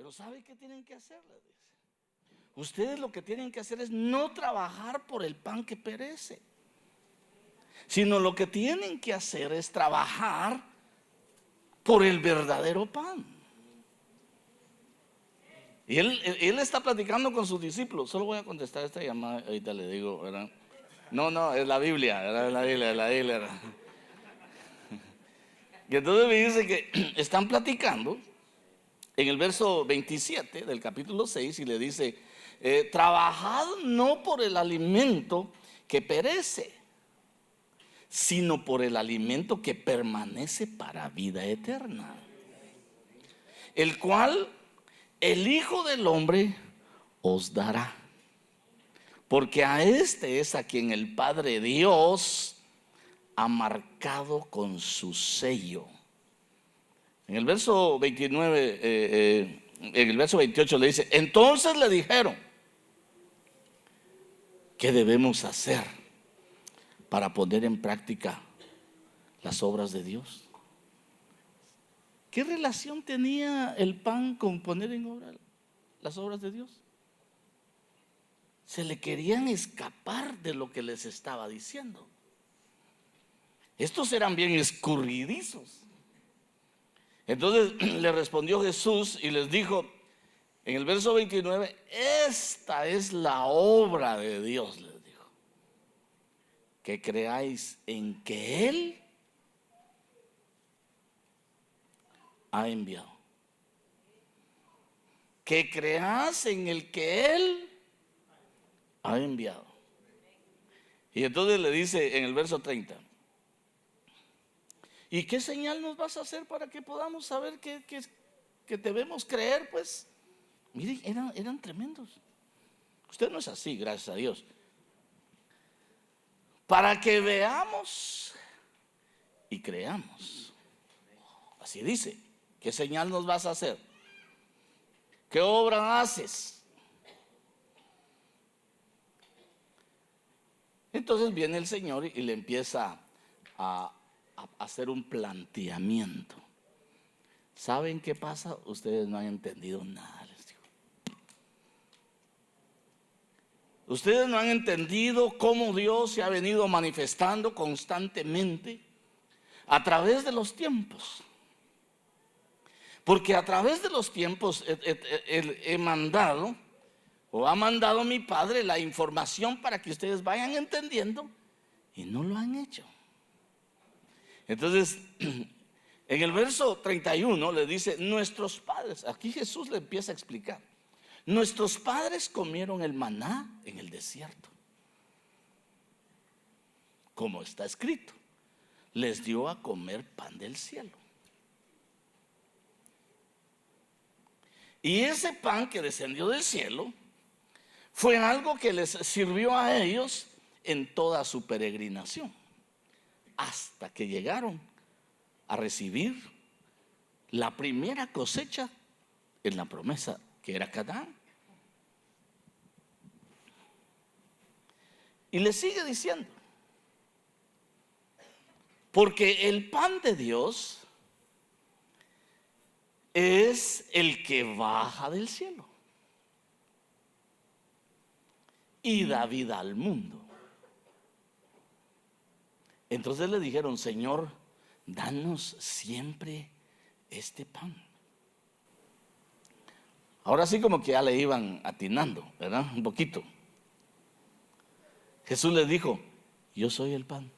Pero ¿sabe qué tienen que hacer? Les dice. Ustedes lo que tienen que hacer es no trabajar por el pan que perece, sino lo que tienen que hacer es trabajar por el verdadero pan. Y él está platicando con sus discípulos. Solo voy a contestar esta llamada, ahorita le digo, ¿verdad? No, es la Biblia, ¿verdad? Es la Biblia. Y entonces me dice que están platicando en el verso 27 del capítulo 6 y le dice, trabajad no por el alimento que perece, sino por el alimento que permanece para vida eterna, el cual el Hijo del Hombre os dará, porque a este es a quien el Padre Dios ha marcado con su sello. En el verso 29, en el verso 28 le dice, entonces le dijeron, ¿qué debemos hacer para poner en práctica las obras de Dios? ¿Qué relación tenía el pan con poner en obra las obras de Dios? Se le querían escapar de lo que les estaba diciendo. Estos eran bien escurridizos. Entonces le respondió Jesús y les dijo en el verso 29, esta es la obra de Dios, les dijo, que creáis en que Él ha enviado, que creas en el que Él ha enviado. Y entonces le dice en el verso 30, ¿y qué señal nos vas a hacer para que podamos saber que debemos creer? Pues miren, eran tremendos. Usted no es así, gracias a Dios. Para que veamos y creamos. Así dice. ¿Qué señal nos vas a hacer? ¿Qué obra haces? Entonces viene el Señor y le empieza a hacer un planteamiento. ¿Saben qué pasa? Ustedes no han entendido nada, les digo. Ustedes no han entendido cómo Dios se ha venido manifestando constantemente a través de los tiempos. Porque a través de los tiempos he mandado, o ha mandado mi Padre, la información para que ustedes vayan entendiendo, y no lo han hecho. Entonces, en el verso 31 le dice, nuestros padres, aquí Jesús le empieza a explicar, nuestros padres comieron el maná en el desierto, como está escrito, les dio a comer pan del cielo. Y ese pan que descendió del cielo fue algo que les sirvió a ellos en toda su peregrinación, hasta que llegaron a recibir la primera cosecha en la promesa que era Canaán. Y le sigue diciendo, porque el pan de Dios es el que baja del cielo y da vida al mundo. Entonces le dijeron, Señor, danos siempre este pan. Ahora sí como que ya le iban atinando, ¿verdad? Un poquito. Jesús les dijo, yo soy el pan.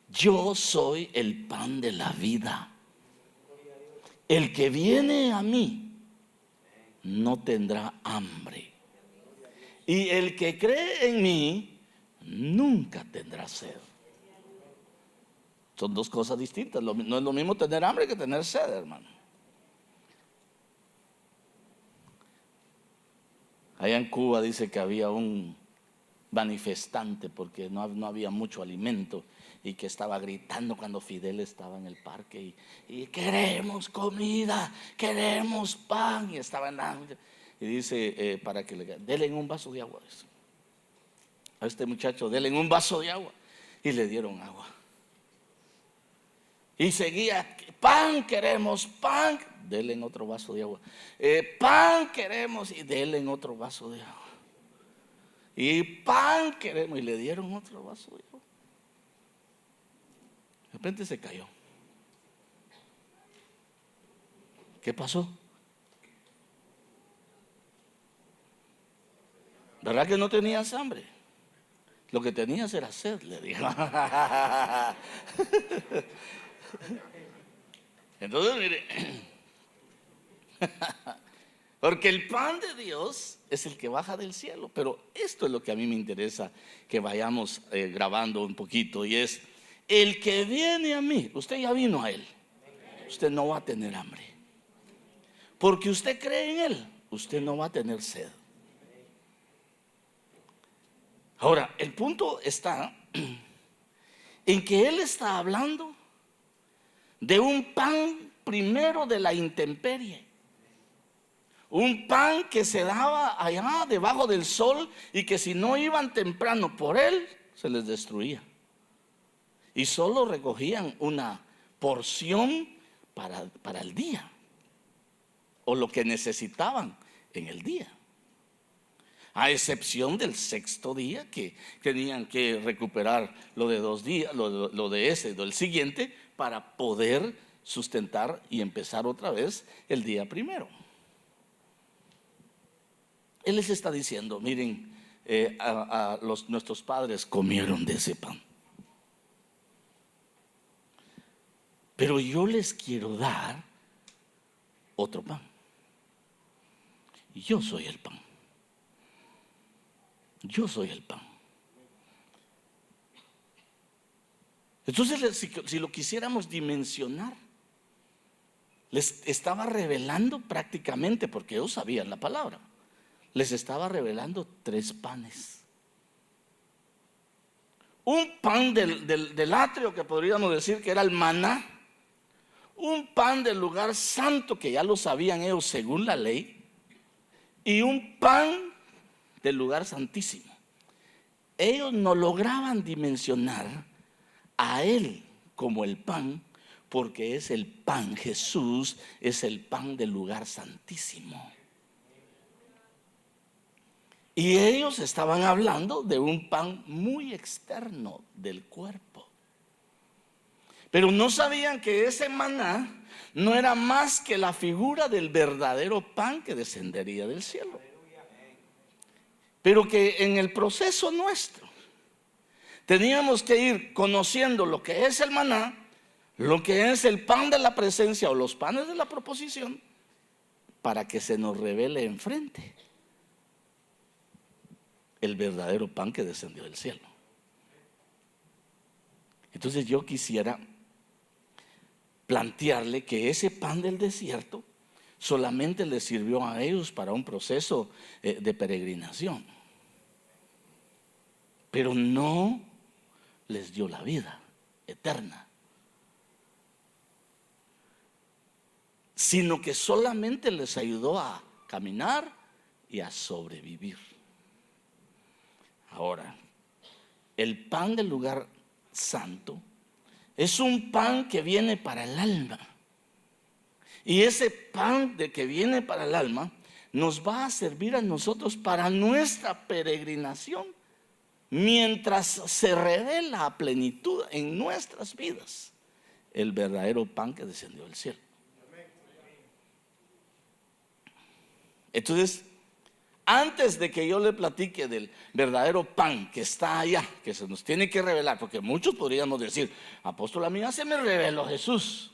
Yo soy el pan de la vida. El que viene a mí no tendrá hambre. Y el que cree en mí nunca tendrá sed. Son dos cosas distintas. No es lo mismo tener hambre que tener sed, hermano. Allá en Cuba dice que había un manifestante porque no había mucho alimento y que estaba gritando cuando Fidel estaba en el parque y queremos comida, queremos pan, y estaba en hambre. Y dice, para que denle un vaso de agua a este muchacho, denle un vaso de agua, y le dieron agua. Y seguía, pan queremos, pan. denle en otro vaso de agua. Pan queremos y denle en otro vaso de agua. Y pan queremos y le dieron otro vaso de agua. De repente se cayó. ¿Qué pasó? ¿Verdad que no tenías hambre? Lo que tenías era sed, le dijo. Entonces, mire, porque el pan de Dios es el que baja del cielo. Pero esto es lo que a mí me interesa que vayamos grabando un poquito. Y es, el que viene a mí, usted ya vino a Él, usted no va a tener hambre. Porque usted cree en Él, usted no va a tener sed. Ahora, el punto está en que Él está hablando de un pan primero de la intemperie. Un pan que se daba allá debajo del sol y que si no iban temprano por él, se les destruía. Y solo recogían una porción para el día, o lo que necesitaban en el día. A excepción del sexto día, que tenían que recuperar lo de 2 días, lo de ese, del siguiente, para poder sustentar y empezar otra vez el día primero. Él les está diciendo, miren, nuestros padres comieron de ese pan, pero yo les quiero dar otro pan. Y yo soy el pan. Yo soy el pan. Entonces, si lo quisiéramos dimensionar, les estaba revelando prácticamente, porque ellos sabían la palabra, les estaba revelando 3 panes. Un pan del atrio, que podríamos decir que era el maná. Un pan del lugar santo, que ya lo sabían ellos según la ley. Y un pan del lugar santísimo. Ellos no lograban dimensionar a Él como el pan, porque es el pan. Jesús es el pan del lugar santísimo. Y ellos estaban hablando de un pan muy externo del cuerpo. Pero no sabían que ese maná no era más que la figura del verdadero pan que descendería del cielo. Pero que en el proceso nuestro teníamos que ir conociendo lo que es el maná, lo que es el pan de la presencia o los panes de la proposición, para que se nos revele enfrente el verdadero pan que descendió del cielo. Entonces yo quisiera plantearle que ese pan del desierto solamente les sirvió a ellos para un proceso de peregrinación, pero no les dio la vida eterna, sino que solamente les ayudó a caminar y a sobrevivir. Ahora, el pan del lugar santo es un pan que viene para el alma. Y ese pan que viene para el alma nos va a servir a nosotros para nuestra peregrinación, mientras se revela a plenitud en nuestras vidas el verdadero pan que descendió del cielo. Entonces, antes de que yo le platique del verdadero pan que está allá, que se nos tiene que revelar, porque muchos podríamos decir, apóstol, a mí ya se me reveló Jesús.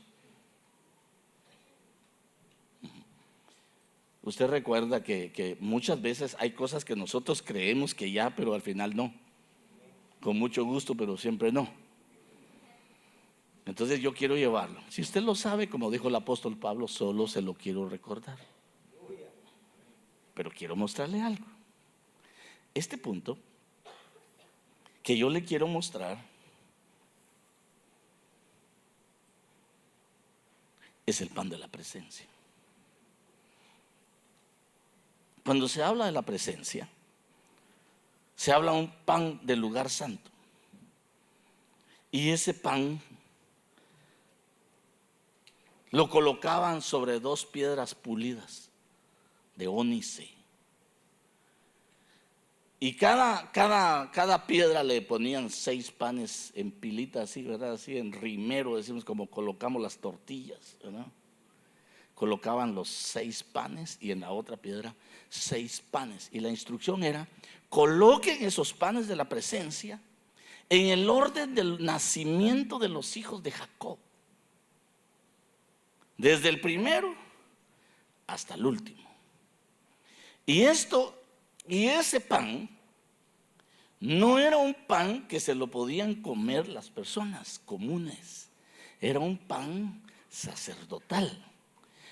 Usted recuerda que muchas veces hay cosas que nosotros creemos que ya, pero al final no. Con mucho gusto, pero siempre no. Entonces yo quiero llevarlo. Si usted lo sabe, como dijo el apóstol Pablo, solo se lo quiero recordar. Pero quiero mostrarle algo. Este punto que yo le quiero mostrar es el pan de la presencia. Cuando se habla de la presencia, se habla de un pan del lugar santo. Y ese pan Lo colocaban sobre 2 piedras pulidas de ónice. Y cada piedra le ponían 6 panes en pilita, así, ¿verdad? Así en rimero, decimos, como colocamos las tortillas, ¿verdad? Colocaban los 6 panes y en la otra piedra 6 panes. Y la instrucción era: coloquen esos panes de la presencia en el orden del nacimiento de los hijos de Jacob, desde el primero hasta el último. Y ese pan no era un pan que se lo podían comer las personas comunes, era un pan sacerdotal.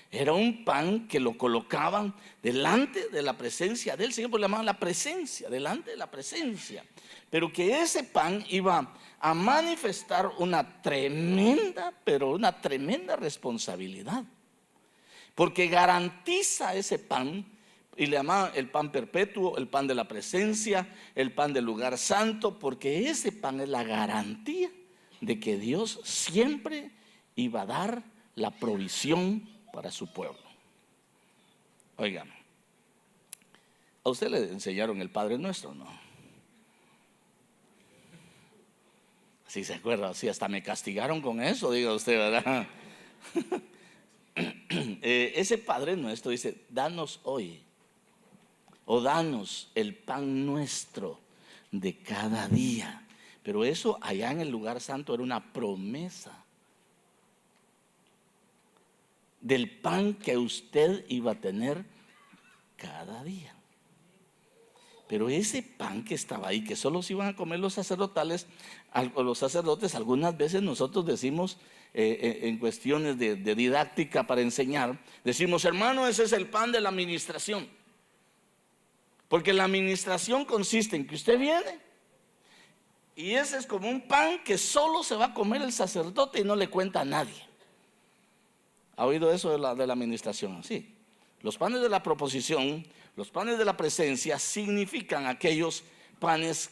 Era un pan que lo colocaban delante de la presencia del Señor, porque le llamaban la presencia, delante de la presencia. Pero que ese pan iba a manifestar una tremenda, pero una tremenda responsabilidad. Porque garantiza ese pan, y le llamaban el pan perpetuo, el pan de la presencia, el pan del lugar santo, porque ese pan es la garantía de que Dios siempre iba a dar la provisión para su pueblo. Oigan, a usted le enseñaron el Padre Nuestro, ¿no? Si se acuerda, si hasta me castigaron con eso, diga usted, ¿verdad? Ese Padre Nuestro dice: danos hoy, o danos el pan nuestro de cada día. Pero eso allá en el lugar santo era una promesa del pan que usted iba a tener cada día. Pero ese pan que estaba ahí, que solo se iban a comer los sacerdotes, algunas veces nosotros decimos, en cuestiones de didáctica para enseñar, decimos: hermano, ese es el pan de la administración. Porque la administración consiste en que usted viene y ese es como un pan que solo se va a comer el sacerdote y no le cuenta a nadie. ¿Ha oído eso de la administración? Sí. Los panes de la proposición, los panes de la presencia, significan aquellos panes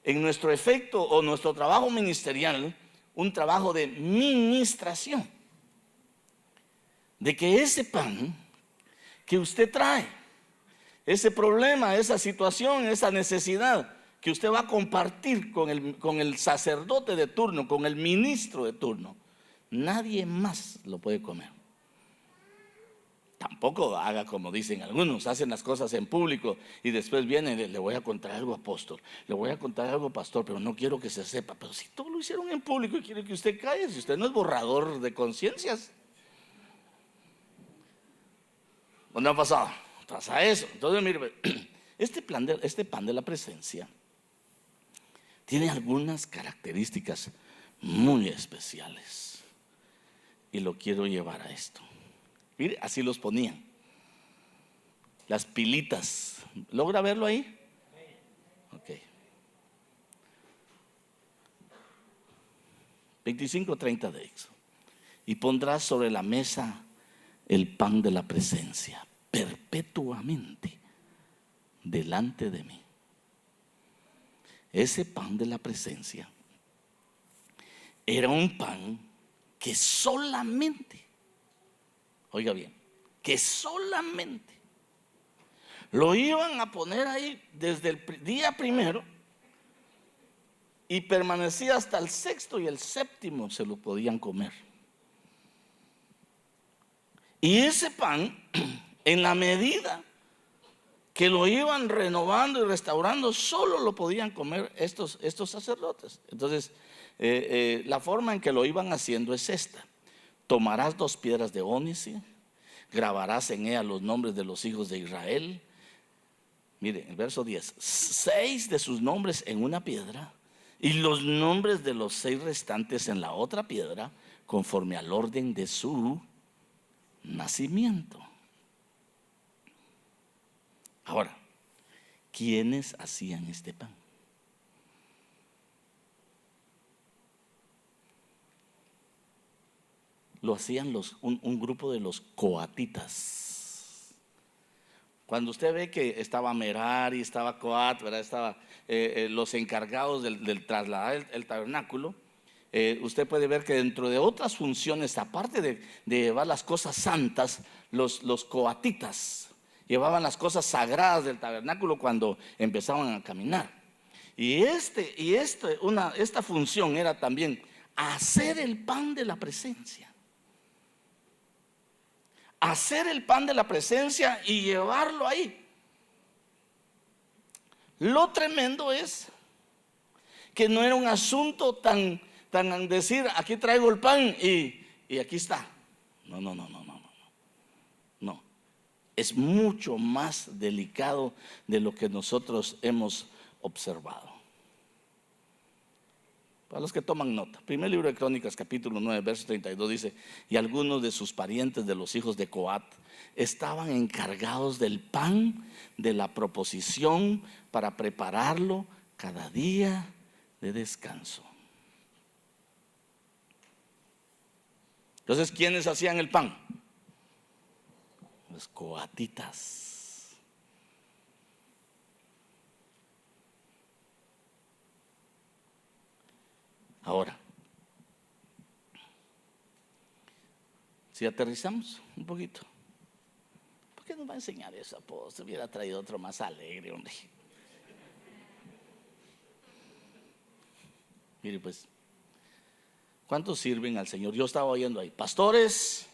en nuestro efecto o nuestro trabajo ministerial, un trabajo de ministración. De que ese pan que usted trae, ese problema, esa situación, esa necesidad que usted va a compartir con el sacerdote de turno, con el ministro de turno, nadie más lo puede comer. Tampoco haga como dicen algunos, hacen las cosas en público y después vienen: le voy a contar algo, apóstol, le voy a contar algo, pastor, pero no quiero que se sepa. Pero si todo lo hicieron en público y quiere que usted calle, si usted no es borrador de conciencias. ¿Dónde ha pasado? Pasa eso. Entonces, mire, este pan de la presencia tiene algunas características muy especiales y lo quiero llevar a esto. Mire, así los ponían. Las pilitas. ¿Logra verlo ahí? Ok. 25:30 de Éxodo. Y pondrás sobre la mesa el pan de la presencia perpetuamente delante de mí. Ese pan de la presencia era un pan que solamente, oiga bien, que solamente lo iban a poner ahí desde el día primero y permanecía hasta el 6º y el 7º se lo podían comer. Y ese pan, en la medida que lo iban renovando y restaurando, solo lo podían comer estos sacerdotes. Entonces, la forma en que lo iban haciendo es esta: tomarás 2 piedras de ónice, grabarás en ellas los nombres de los hijos de Israel. Mire, el verso 10: 6 de sus nombres en una piedra y los nombres de los 6 restantes en la otra piedra, conforme al orden de su nacimiento. Ahora, ¿quiénes hacían este pan? Lo hacían un grupo de los coatitas. Cuando usted ve que estaba Merari, estaba Coat, ¿verdad? Estaba los encargados del trasladar el tabernáculo, usted puede ver que dentro de otras funciones, aparte de llevar las cosas santas, los coatitas llevaban las cosas sagradas del tabernáculo cuando empezaban a caminar. Y esta función era también hacer el pan de la presencia. Hacer el pan de la presencia y llevarlo ahí. Lo tremendo es que no era un asunto tan decir, aquí traigo el pan y aquí está. No. No. Es mucho más delicado de lo que nosotros hemos observado. Para los que toman nota, primer libro de Crónicas, capítulo 9, verso 32 dice: y algunos de sus parientes de los hijos de Coat estaban encargados del pan de la proposición para prepararlo cada día de descanso. Entonces, ¿quiénes hacían el pan? Los coatitas. Ahora, si aterrizamos un poquito, ¿por qué nos va a enseñar eso, apóstol? Hubiera traído otro más alegre, hombre. Mire, pues, ¿cuántos sirven al Señor? Yo estaba oyendo ahí, pastores,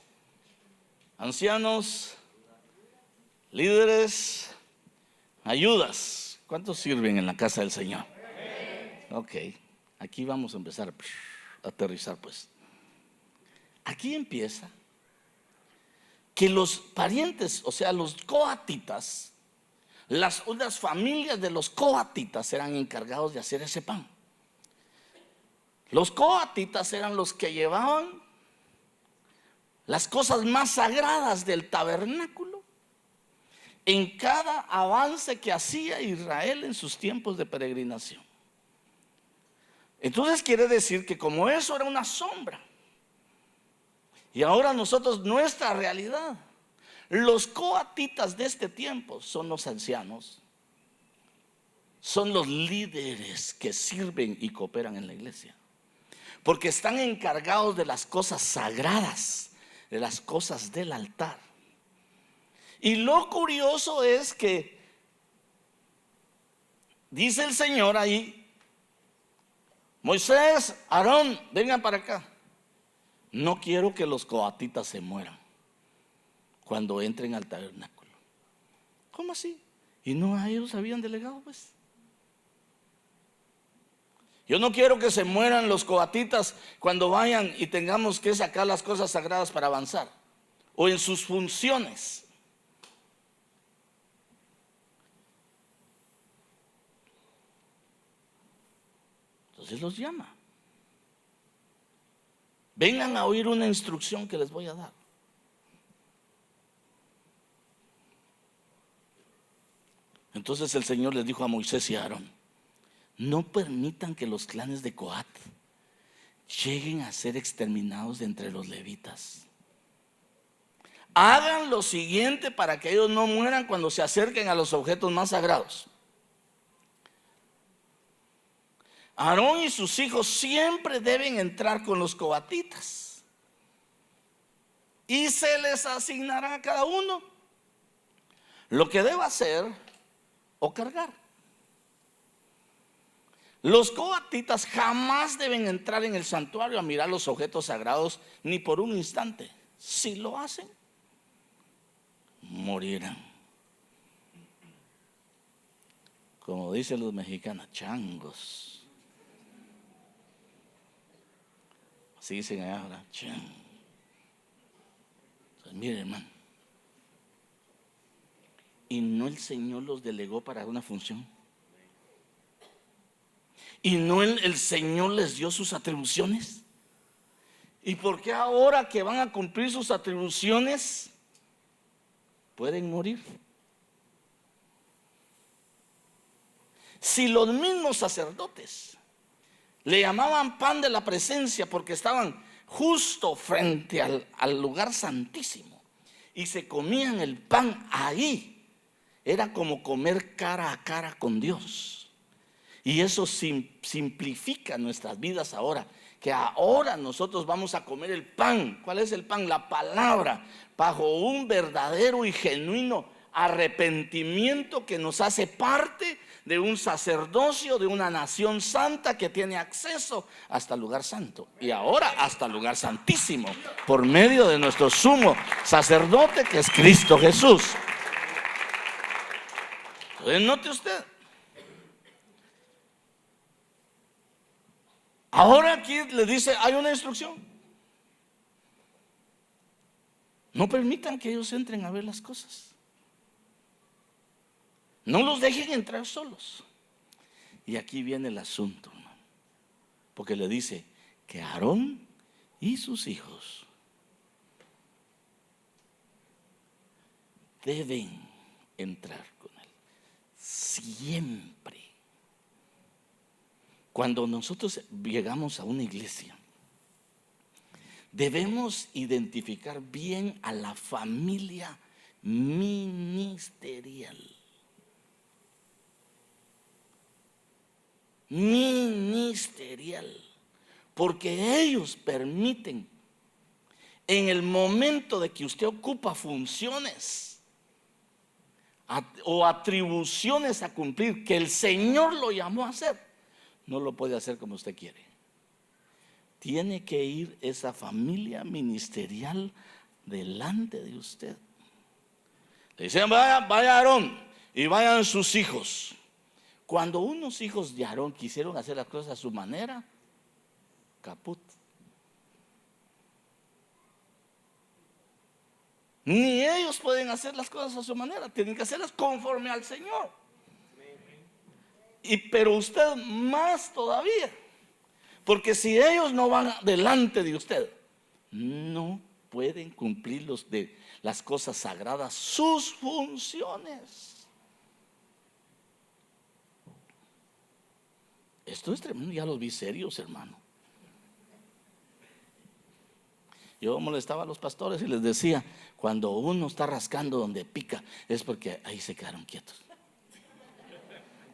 ancianos, líderes, ayudas. ¿Cuántos sirven en la casa del Señor? Ok, aquí vamos a empezar a aterrizar, pues. Aquí empieza que los parientes, o sea, los coatitas, unas familias de los coatitas eran encargados de hacer ese pan. Los coatitas eran los que llevaban las cosas más sagradas del tabernáculo en cada avance que hacía Israel en sus tiempos de peregrinación. Entonces quiere decir que como eso era una sombra, y ahora nosotros, nuestra realidad, los coatitas de este tiempo son los ancianos, son los líderes que sirven y cooperan en la iglesia, porque están encargados de las cosas sagradas, de las cosas del altar. Y lo curioso es que dice el Señor ahí: Moisés, Aarón, vengan para acá. No quiero que los coatitas se mueran cuando entren al tabernáculo. ¿Cómo así? ¿Y no a ellos habían delegado, pues? Yo no quiero que se mueran los coatitas cuando vayan y tengamos que sacar las cosas sagradas para avanzar, o en sus funciones. Entonces los llama: vengan a oír una instrucción que les voy a dar. Entonces el Señor les dijo a Moisés y a Aarón: no permitan que los clanes de Coat lleguen a ser exterminados de entre los levitas. Hagan lo siguiente para que ellos no mueran cuando se acerquen a los objetos más sagrados. Aarón y sus hijos siempre deben entrar con los coatitas, y se les asignará a cada uno lo que deba hacer o cargar. Los coatitas jamás deben entrar en el santuario a mirar los objetos sagrados ni por un instante. Si lo hacen, morirán. Como dicen los mexicanos, changos. Así dicen allá ahora, changos. Entonces, mire, hermano, y no el Señor los delegó para una función, y no el Señor les dio sus atribuciones. ¿Y por qué ahora que van a cumplir sus atribuciones pueden morir? Si los mismos sacerdotes le llamaban pan de la presencia porque estaban justo frente al lugar santísimo y se comían el pan ahí, era como comer cara a cara con Dios. Y eso simplifica nuestras vidas ahora, que ahora nosotros vamos a comer el pan. ¿Cuál es el pan? La palabra, bajo un verdadero y genuino arrepentimiento que nos hace parte de un sacerdocio, de una nación santa que tiene acceso hasta el lugar santo y ahora hasta el lugar santísimo por medio de nuestro sumo sacerdote, que es Cristo Jesús. Entonces, note usted, ahora aquí le dice, hay una instrucción: no permitan que ellos entren a ver las cosas. No los dejen entrar solos. Y aquí viene el asunto, hermano, porque le dice que Aarón y sus hijos deben entrar con él siempre. Cuando nosotros llegamos a una iglesia, debemos identificar bien a la familia ministerial. Ministerial, porque ellos permiten, en el momento de que usted ocupa funciones o atribuciones a cumplir que el Señor lo llamó a hacer, no lo puede hacer como usted quiere. Tiene que ir esa familia ministerial delante de usted. Le dicen, vaya Aarón y vayan sus hijos. Cuando unos hijos de Aarón quisieron hacer las cosas a su manera, caput. Ni ellos pueden hacer las cosas a su manera, tienen que hacerlas conforme al Señor. Pero usted más todavía, porque si ellos no van delante de usted, no pueden cumplir las cosas sagradas, sus funciones. Esto es tremendo, ya los vi serios, hermano. Yo molestaba a los pastores y les decía, cuando uno está rascando donde pica, es porque ahí se quedaron quietos.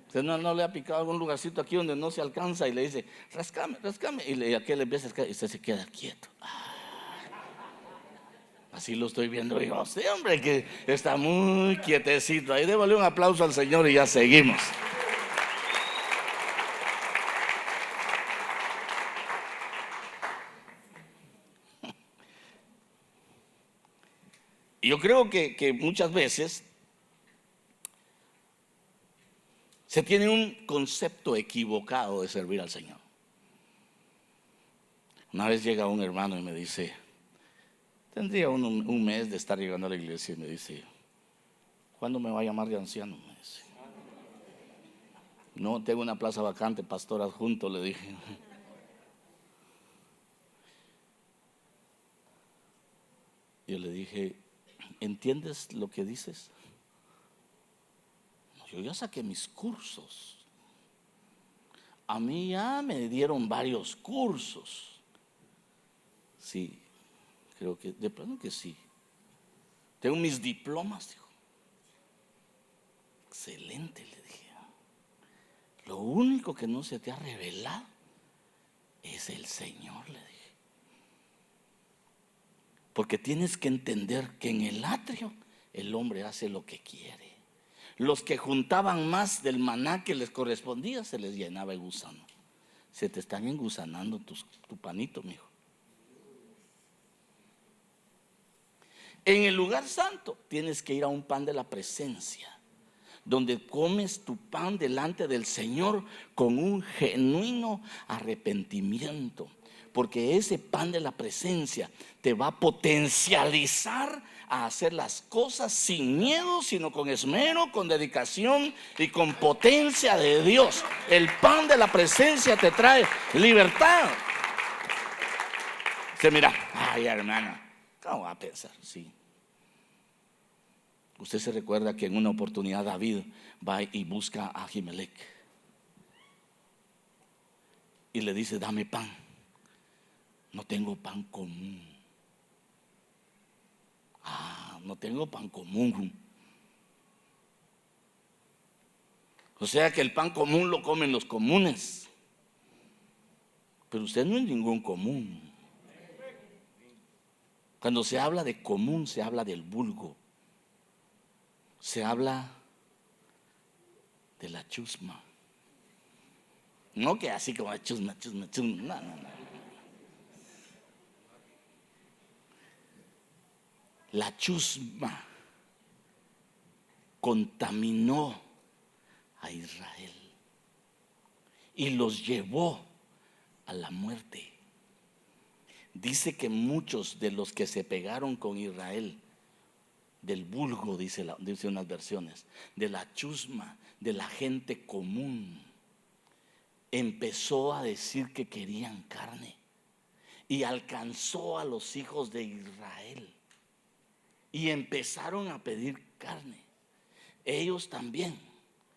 Usted no le ha picado algún lugarcito aquí donde no se alcanza y le dice, rascame, y aquel le empieza a rascar y usted se queda quieto. Así lo estoy viendo yo. Sí, hombre, que está muy quietecito. Ahí démosle un aplauso al Señor y ya seguimos. Y yo creo que muchas veces se tiene un concepto equivocado de servir al Señor. Una vez llega un hermano y me dice, tendría un mes de estar llegando a la iglesia, y me dice, ¿cuándo me va a llamar de anciano? Me dice. No, tengo una plaza vacante, pastor adjunto, le dije. Yo le dije, ¿entiendes lo que dices? Yo ya saqué mis cursos. A mí ya me dieron varios cursos. Sí, creo que de plano que sí. Tengo mis diplomas, dijo. Excelente, le dije. Lo único que no se te ha revelado es el Señor, le dije. Porque tienes que entender que en el atrio el hombre hace lo que quiere. Los que juntaban más del maná que les correspondía, se les llenaba el gusano. Se te están engusanando tu panito, mijo. En el lugar santo tienes que ir a un pan de la presencia, donde comes tu pan delante del Señor con un genuino arrepentimiento, porque ese pan de la presencia te va a potencializar a hacer las cosas sin miedo, sino con esmero, con dedicación y con potencia de Dios. El pan de la presencia te trae libertad. Usted mira, ay hermana, ¿cómo va a pensar? Sí. Usted se recuerda que en una oportunidad David va y busca a Ahimelech y le dice, dame pan. No tengo pan común. No tengo pan común. O sea que el pan común lo comen los comunes. Pero usted no es ningún común. Cuando se habla de común, se habla del vulgo. Se habla de la chusma. No que así como chusma, chusma, chusma. No, no, no. La chusma contaminó a Israel y los llevó a la muerte. Dice que muchos de los que se pegaron con Israel, del vulgo, dice unas versiones, de la chusma, de la gente común, empezó a decir que querían carne y alcanzó a los hijos de Israel y empezaron a pedir carne. Ellos también.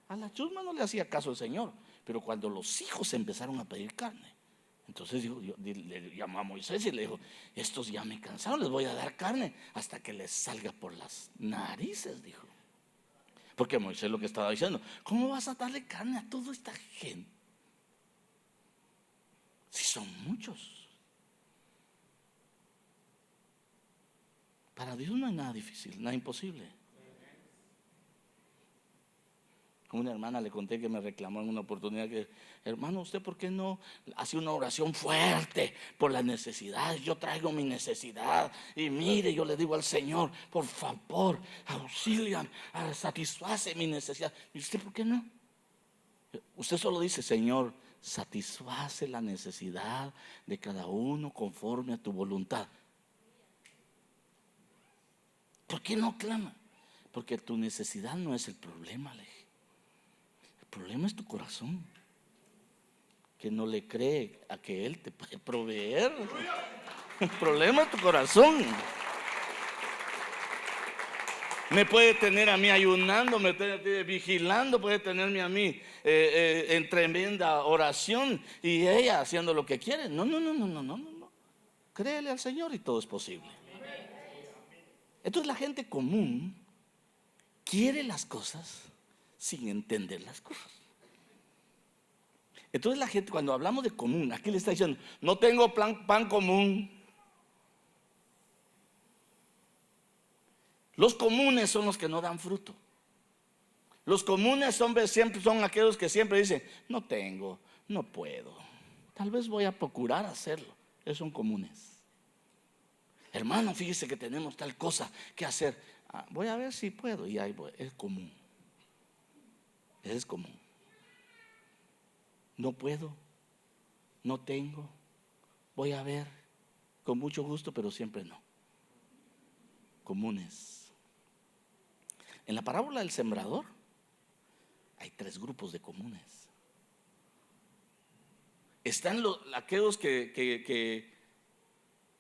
A la chusma no le hacía caso el Señor, pero cuando los hijos empezaron a pedir carne, entonces le llamó a Moisés y le dijo: estos ya me cansaron, les voy a dar carne hasta que les salga por las narices, dijo. Porque Moisés lo que estaba diciendo: ¿cómo vas a darle carne a toda esta gente? Si son muchos. Para Dios no hay nada difícil, nada imposible. Una hermana le conté que me reclamó en una oportunidad que: hermano, ¿usted por qué no hace una oración fuerte por las necesidades? Yo traigo mi necesidad y mire, yo le digo al Señor: por favor, auxíliame, satisface mi necesidad. ¿Y usted por qué no? Usted solo dice: Señor, satisface la necesidad de cada uno conforme a tu voluntad. ¿Por qué no clama? Porque tu necesidad no es el problema, le dije. El problema es tu corazón, que no le cree a que Él te puede proveer. El problema es tu corazón. Me puede tener a mí ayunando, me puede tener vigilando, puede tenerme a mí en tremenda oración y ella haciendo lo que quiere. No. Créele al Señor y todo es posible. Entonces la gente común quiere las cosas sin entender las cosas. Entonces la gente, cuando hablamos de común, aquí le está diciendo: no tengo pan común. Los comunes son los que no dan fruto. Los comunes siempre son aquellos que siempre dicen: no tengo, no puedo, tal vez voy a procurar hacerlo. Esos son comunes. Hermano, fíjese que tenemos tal cosa que hacer. Voy a ver si puedo. Y ahí voy. Es común. Es común. No puedo, no tengo, voy a ver, con mucho gusto, pero siempre no. Comunes. En la parábola del sembrador hay 3 grupos de comunes. Están aquellos que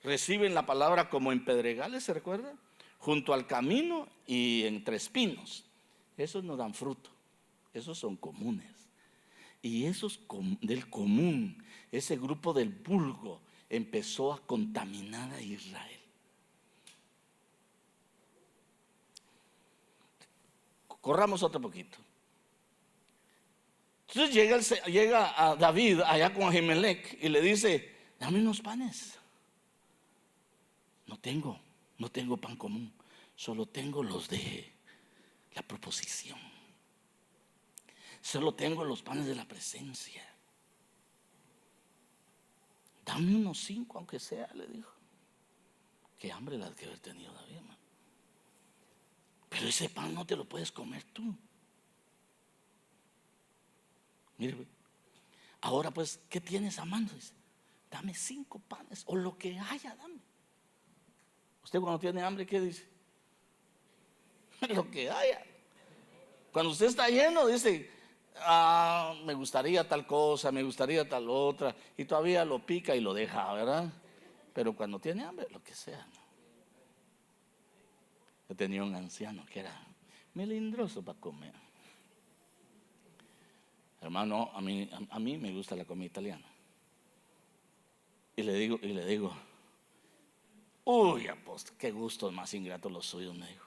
reciben la palabra como en pedregales, ¿se recuerda? Junto al camino y entre espinos. Esos no dan fruto, esos son comunes. Y esos del común, ese grupo del vulgo, empezó a contaminar a Israel. Corramos otro poquito. Entonces llega a David allá con Ahimelech y le dice: dame unos panes. No tengo pan común, solo tengo los de la proposición. Solo tengo los panes de la presencia. Dame unos 5 aunque sea, le dijo. Qué hambre la que haber tenido David, hermano. Pero ese pan no te lo puedes comer tú. Mire, ahora pues, ¿qué tienes a mano? Dice: dame 5 panes o lo que haya, dame. Usted cuando tiene hambre, ¿qué dice? Lo que haya. Cuando usted está lleno, dice: me gustaría tal cosa, me gustaría tal otra, y todavía lo pica y lo deja, ¿verdad? Pero cuando tiene hambre, lo que sea, ¿no? Yo tenía un anciano que era melindroso para comer. Hermano, a mí me gusta la comida italiana. Y le digo: uy, apóstol, qué gustos más ingratos los suyos, me dijo.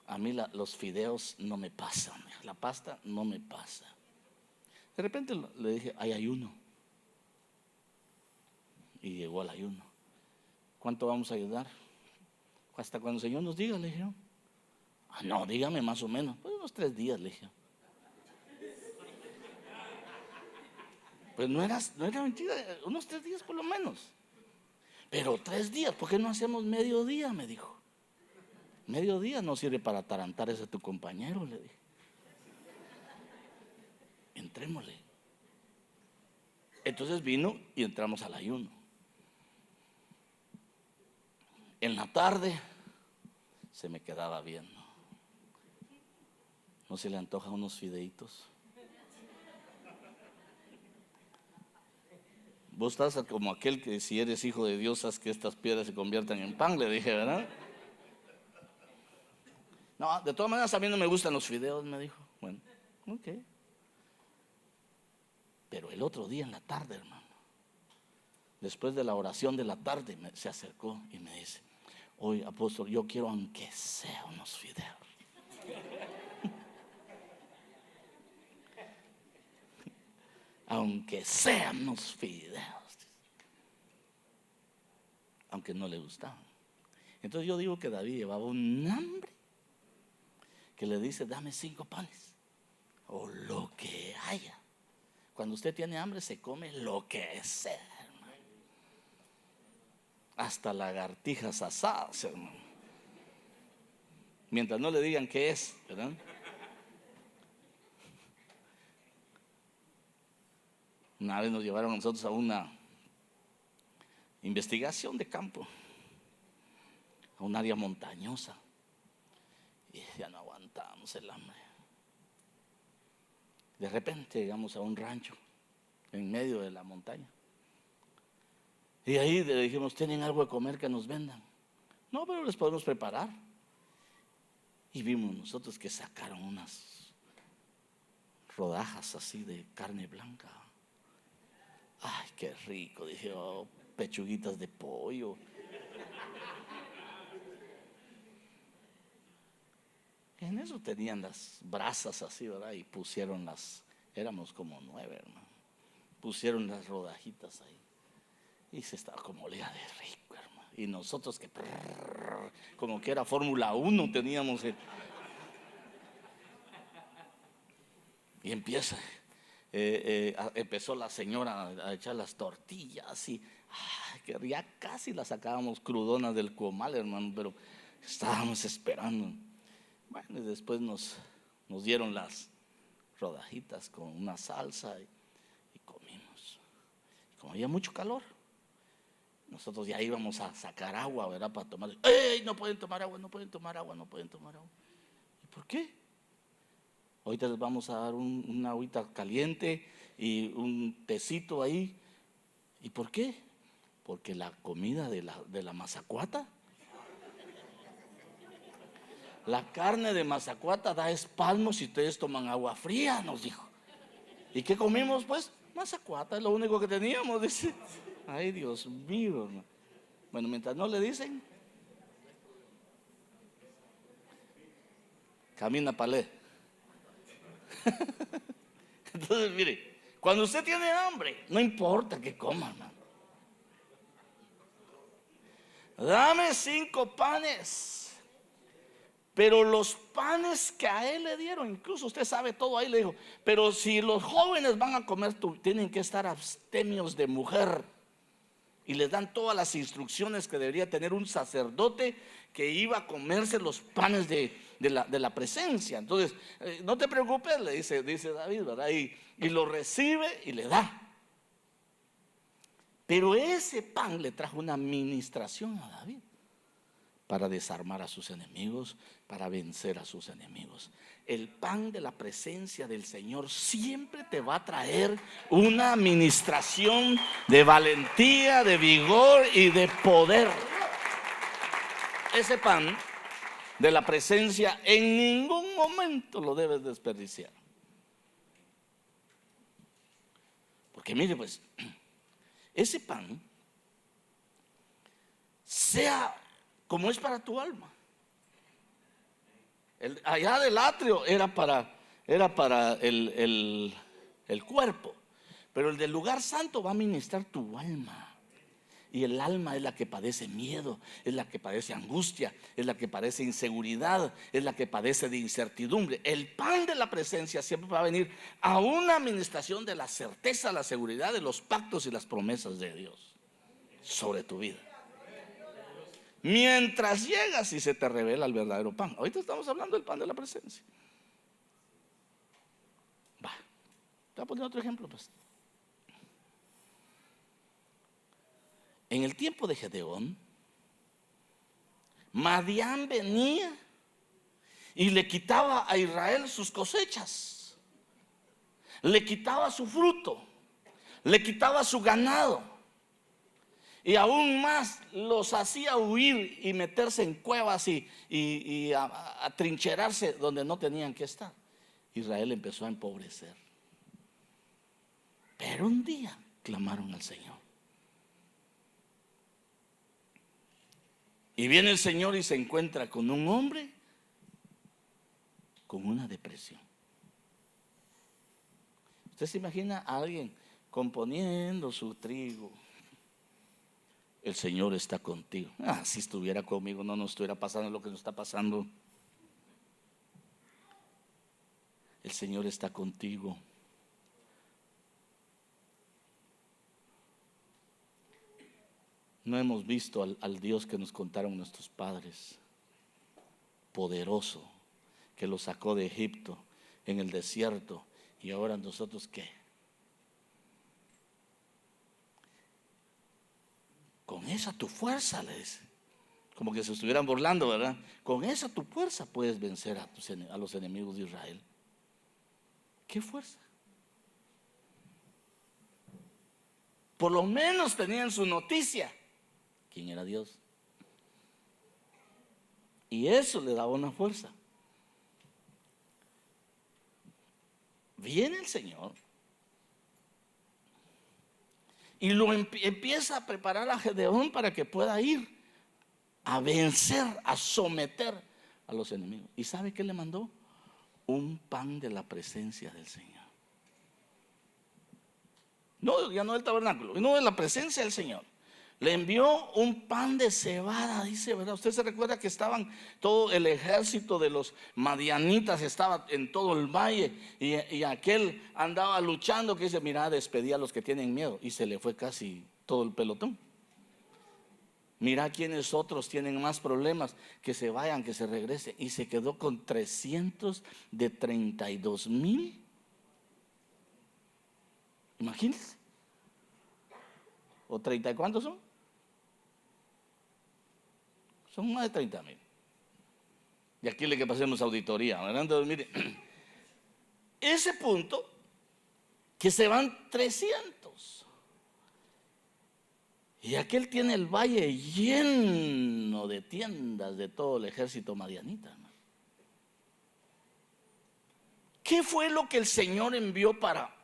A mí los fideos no me pasan, la pasta no me pasa. De repente le dije: hay ayuno. y llegó al ayuno. ¿Cuánto vamos a ayudar? Hasta cuando el Señor nos diga, le dije. No, dígame más o menos. Pues unos 3 días, le dije. Pues no era mentira, unos 3 días por lo menos. Pero 3 días, ¿por qué no hacemos mediodía? Me dijo. Mediodía no sirve para atarantar a tu compañero, le dije. Entrémosle. Entonces vino y entramos al ayuno. En la tarde se me quedaba viendo. ¿No se le antoja unos fideitos? Vos estás como aquel que si eres hijo de Dios, haz que estas piedras se conviertan en pan, le dije, ¿verdad? No, de todas maneras a mí no me gustan los fideos, me dijo. Bueno, ok. Pero el otro día en la tarde, hermano, después de la oración de la tarde, se acercó y me dice: oye, apóstol, yo quiero aunque sea unos fideos. Aunque sean unos fideos. Aunque no le gustaban. Entonces yo digo que David llevaba un hambre que le dice: dame 5 panes o lo que haya. Cuando usted tiene hambre se come lo que sea, hermano. Hasta lagartijas asadas, hermano. Mientras no le digan qué es, ¿verdad? Una vez nos llevaron a nosotros a una investigación de campo, a un área montañosa, y ya no aguantábamos el hambre. De repente llegamos a un rancho en medio de la montaña, y ahí le dijimos: ¿tienen algo de comer que nos vendan? No, pero les podemos preparar. Y vimos nosotros que sacaron unas rodajas así de carne blanca. Ay, qué rico, dije. Oh, pechuguitas de pollo. En eso tenían las brasas así, ¿verdad? Y pusieron éramos como 9, hermano. Pusieron las rodajitas ahí. Y se estaba como olía de rico, hermano. Y nosotros que como que era Fórmula 1 teníamos y empezó la señora a echar las tortillas y que ya casi las sacábamos crudonas del comal, hermano, pero estábamos esperando. Bueno, y después nos dieron las rodajitas con una salsa y comimos. Como había mucho calor, nosotros ya íbamos a sacar agua, ¿verdad? Para tomar. ¡Ey! No pueden tomar agua, no pueden tomar agua, no pueden tomar agua. ¿Y por qué? Ahorita les vamos a dar una agüita caliente y un tecito ahí. ¿Y por qué? Porque la comida de la mazacuata, la carne de mazacuata da espasmos si ustedes toman agua fría, nos dijo. ¿Y qué comimos pues? Mazacuata, es lo único que teníamos, dice. Ay, Dios mío. Bueno, mientras no le dicen, camina palé. Entonces, mire, cuando usted tiene hambre, no importa que coma, hermano. Dame 5 panes. Pero los panes que a él le dieron, incluso usted sabe todo ahí, le dijo: pero si los jóvenes van a comer, tienen que estar abstemios de mujer. Y les dan todas las instrucciones que debería tener un sacerdote que iba a comerse los panes de la presencia. Entonces, no te preocupes, le dice David, ¿verdad? Y lo recibe y le da. Pero ese pan le trajo una ministración a David para desarmar a sus enemigos, para vencer a sus enemigos. El pan de la presencia del Señor siempre te va a traer una ministración de valentía, de vigor y de poder. Ese pan de la presencia en ningún momento lo debes desperdiciar. Porque mire pues, ese pan, sea como es para tu alma. Allá del atrio era para el cuerpo, pero el del lugar santo va a ministrar tu alma. Y el alma es la que padece miedo, es la que padece angustia, es la que padece inseguridad, es la que padece de incertidumbre. El pan de la presencia siempre va a venir a una administración de la certeza, la seguridad de los pactos y las promesas de Dios sobre tu vida. Mientras llegas y se te revela el verdadero pan. Ahorita estamos hablando del pan de la presencia. Va, te voy a poner otro ejemplo, pues. En el tiempo de Gedeón, Madián venía y le quitaba a Israel sus cosechas, le quitaba su fruto, le quitaba su ganado. Y aún más los hacía huir y meterse en cuevas y a trincherarse donde no tenían que estar. Israel empezó a empobrecer. Pero un día clamaron al Señor. Y viene el Señor y se encuentra con un hombre con una depresión. ¿Usted se imagina a alguien componiendo su trigo? El Señor está contigo. Si estuviera conmigo no nos estuviera pasando lo que nos está pasando. El Señor está contigo. No hemos visto al Dios que nos contaron nuestros padres, poderoso, que los sacó de Egipto en el desierto. Y ahora nosotros, ¿qué? Con esa tu fuerza, le dice. Como que se estuvieran burlando, ¿verdad? Con esa tu fuerza puedes vencer a los enemigos de Israel. ¿Qué fuerza? Por lo menos tenían su noticia. ¿Quién era Dios? Y eso le daba una fuerza. Viene el Señor y lo empieza a preparar a Gedeón para que pueda ir a vencer, a someter a los enemigos. ¿Y sabe qué le mandó? Un pan de la presencia del Señor. No, ya no del tabernáculo, no de la presencia del Señor. Le envió un pan de cebada, dice, ¿verdad? Usted se recuerda que estaban, todo el ejército de los madianitas estaba en todo el valle y aquel andaba luchando, que dice, mira, despedía a los que tienen miedo, y se le fue casi todo el pelotón. Mira quienes otros tienen más problemas, que se vayan, que se regresen, y se quedó con 300 de 32,000. Imagínense. ¿O 30 y cuántos son? Son más de 30,000. Y aquí le que pasemos auditoría, ¿verdad? Entonces, mire, ese punto, que se van 300. Y aquel tiene el valle lleno de tiendas de todo el ejército madianita, ¿no? ¿Qué fue lo que el Señor envió para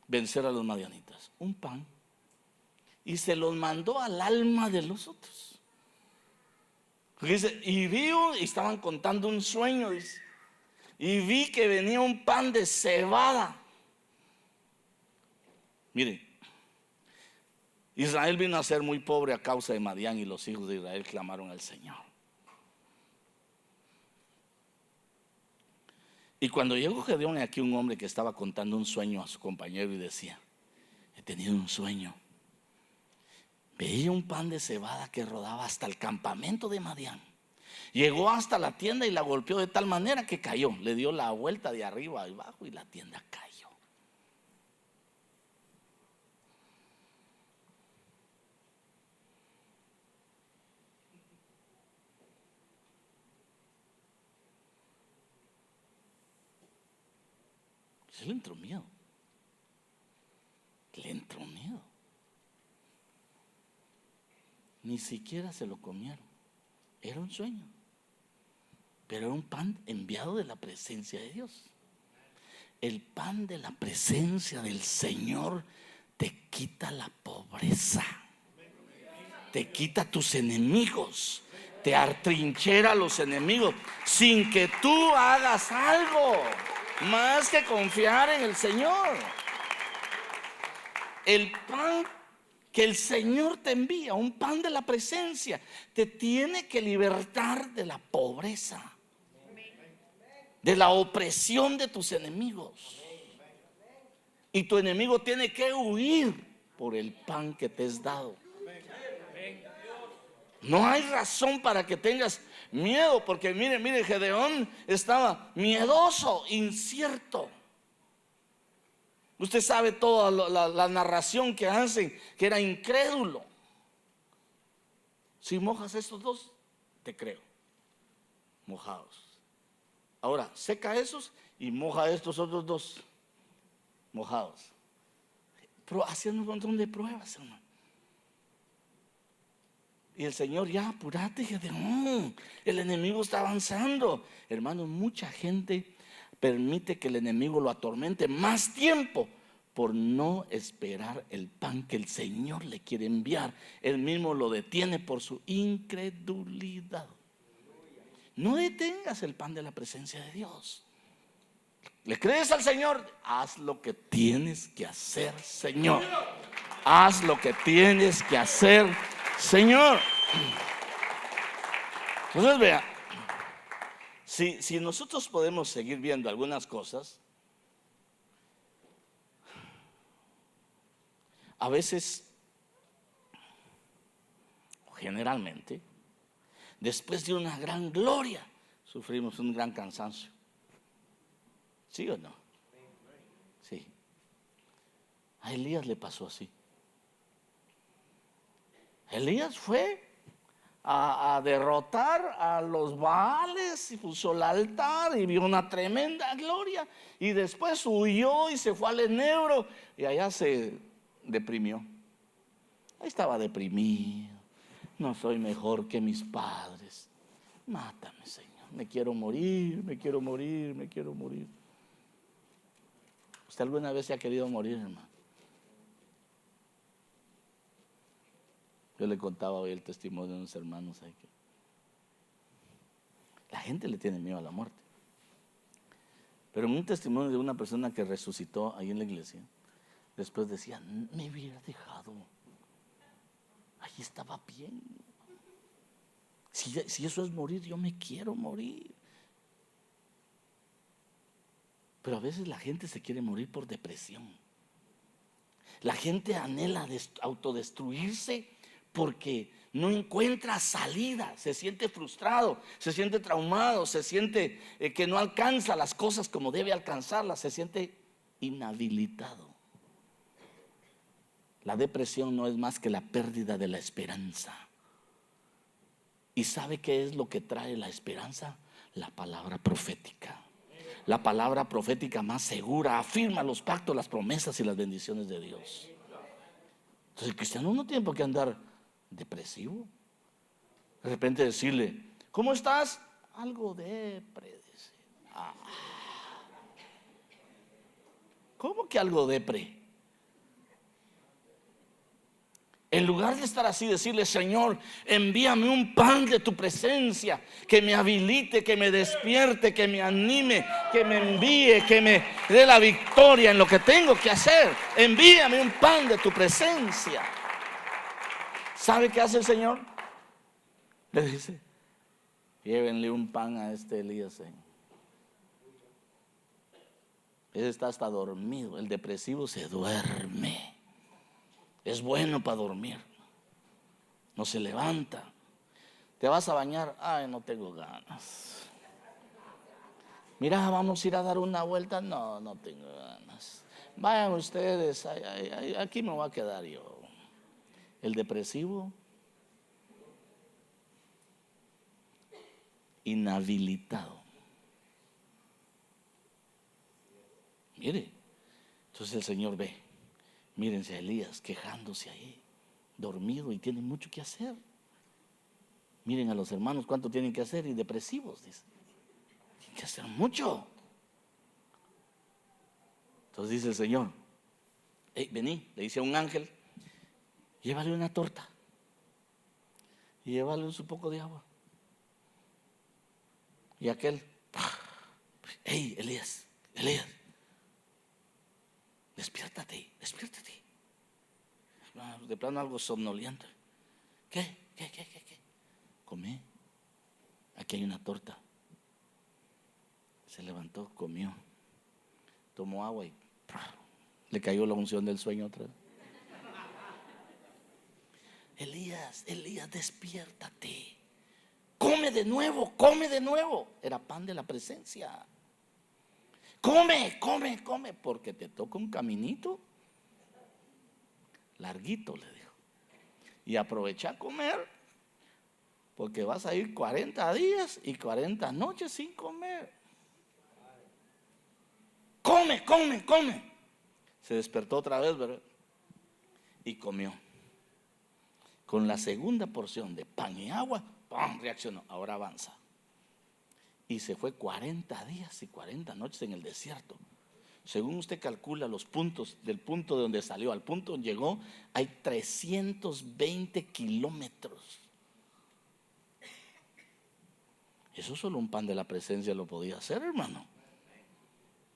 vencer a los madianitas? Un pan. Y se los mandó al alma de los otros. Dice, y vio, y estaban contando un sueño, dice, y vi que venía un pan de cebada. Mire, Israel vino a ser muy pobre a causa de Madián, y los hijos de Israel clamaron al Señor. Y cuando llegó Gedeón, aquí un hombre que estaba contando un sueño a su compañero y decía, he tenido un sueño. Veía un pan de cebada que rodaba hasta el campamento de Madián. Llegó hasta la tienda y la golpeó de tal manera que cayó. Le dio la vuelta de arriba a abajo y la tienda cayó. Le entró miedo. Le entró miedo. Ni siquiera se lo comieron. Era un sueño. Pero era un pan enviado de la presencia de Dios. El pan de la presencia del Señor te quita la pobreza. Te quita tus enemigos. Te atrinchera a los enemigos sin que tú hagas algo más que confiar en el Señor. El pan que el Señor te envía un pan de la presencia, te tiene que libertar de la pobreza, de la opresión de tus enemigos. Y tu enemigo tiene que huir por el pan que te es dado. No hay razón para que tengas miedo, porque mire, Gedeón estaba miedoso, incierto. Usted sabe toda la narración que hacen, que era incrédulo. Si mojas estos dos, te creo, mojados. Ahora seca esos y moja estos otros dos, mojados. Pero haciendo un montón de pruebas, hermano. Y el Señor, ya apúrate, Gedeón, el enemigo está avanzando. Hermano, mucha gente permite que el enemigo lo atormente más tiempo por no esperar el pan que el Señor le quiere enviar. Él mismo lo detiene por su incredulidad. No detengas el pan de la presencia de Dios. ¿Le crees al Señor? Haz lo que tienes que hacer, Señor. Haz lo que tienes que hacer, Señor. Entonces vea, si nosotros podemos seguir viendo algunas cosas, a veces, generalmente, después de una gran gloria, sufrimos un gran cansancio. ¿Sí o no? Sí. A Elías le pasó así. Elías fue a derrotar a los Baales y puso el altar y vio una tremenda gloria, y después huyó y se fue al enebro y allá se deprimió. Ahí estaba deprimido. No soy mejor que mis padres. Mátame, Señor. Me quiero morir, me quiero morir, me quiero morir. ¿Usted alguna vez se ha querido morir, hermano? Yo le contaba hoy el testimonio de unos hermanos ahí que la gente le tiene miedo a la muerte. Pero en un testimonio de una persona que resucitó ahí en la iglesia, después decía, me hubiera dejado, ahí estaba bien. Si eso es morir, yo me quiero morir. Pero a veces la gente se quiere morir por depresión. La gente anhela autodestruirse porque no encuentra salida, se siente frustrado, se siente traumado, se siente que no alcanza las cosas como debe alcanzarlas, se siente inhabilitado. La depresión no es más que la pérdida de la esperanza. ¿Y sabe qué es lo que trae la esperanza? La palabra profética. La palabra profética más segura afirma los pactos, las promesas y las bendiciones de Dios. Entonces el cristiano no tiene por qué andar depresivo. De repente decirle, ¿cómo estás? Algo depre, dice. ¿Cómo que algo depre? En lugar de estar así, decirle, Señor, envíame un pan de tu presencia, que me habilite, que me despierte, que me anime, que me envíe, que me dé la victoria en lo que tengo que hacer. Envíame un pan de tu presencia. ¿Sabe qué hace el Señor? Le dice, llévenle un pan a este Elías. Ese está hasta dormido. El depresivo se duerme. Es bueno para dormir. No se levanta. ¿Te vas a bañar? Ay, no tengo ganas. Mira, vamos a ir a dar una vuelta. No, no tengo ganas. Vayan ustedes. Aquí me voy a quedar yo. El depresivo, inhabilitado. Mire, entonces el Señor ve. Mírense a Elías quejándose ahí, dormido, y tiene mucho que hacer. Miren a los hermanos cuánto tienen que hacer, y depresivos, dice. Tienen que hacer mucho. Entonces dice el Señor, hey, vení, le dice a un ángel, llévale una torta y llévale un poco de agua. Y aquel, hey, Elías, despiértate. de plano algo somnoliento. ¿Qué? Comí. Aquí hay una torta. Se levantó, comió, tomó agua y le cayó la unción del sueño otra vez. Elías, despiértate. Come de nuevo. Era pan de la presencia. Come, porque te toca un caminito larguito, le dijo. Y aprovecha a comer, porque vas a ir 40 días y 40 noches sin comer. Come. Se despertó otra vez, ¿verdad? Y comió. Con la segunda porción de pan y agua, ¡pum!, reaccionó. Ahora avanza. Y se fue 40 días y 40 noches en el desierto. Según usted calcula los puntos, del punto de donde salió al punto donde llegó, hay 320 kilómetros. Eso solo un pan de la presencia lo podía hacer, hermano.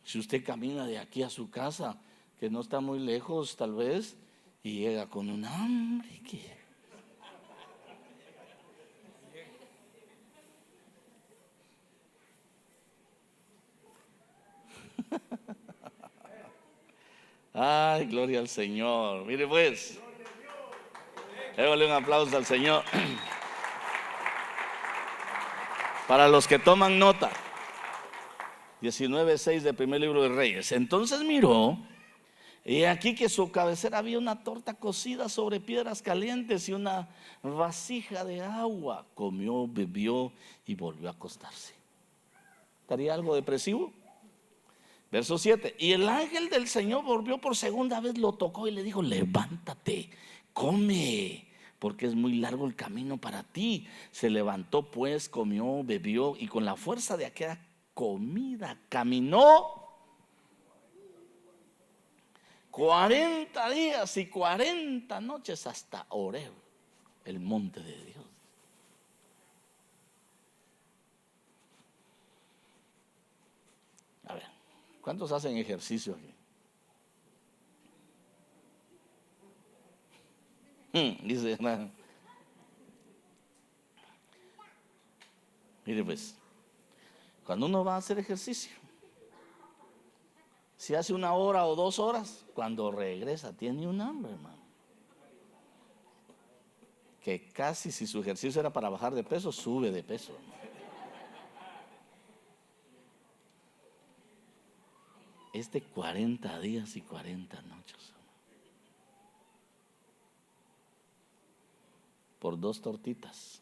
Si usted camina de aquí a su casa, que no está muy lejos tal vez, y llega con un hambre que... Ay, gloria al Señor. Mire pues, déjale un aplauso al Señor. Para los que toman nota, 19:6 del primer libro de Reyes. Entonces miró, y aquí que su cabecera había una torta cocida sobre piedras calientes y una vasija de agua. Comió, bebió y volvió a acostarse. ¿Estaría algo depresivo? Verso 7. Y el ángel del Señor volvió por segunda vez, lo tocó y le dijo: levántate, come, porque es muy largo el camino para ti. Se levantó pues, comió, bebió, y con la fuerza de aquella comida caminó 40 días y 40 noches hasta Horeb, el monte de Dios. A ver, ¿cuántos hacen ejercicio aquí? Dice, hermano. Mire pues, cuando uno va a hacer ejercicio, si hace 1 hora o 2 horas, cuando regresa tiene un hambre, hermano, que casi, si su ejercicio era para bajar de peso, sube de peso, hermano. Es de 40 días y 40 noches, hermano, por 2 tortitas.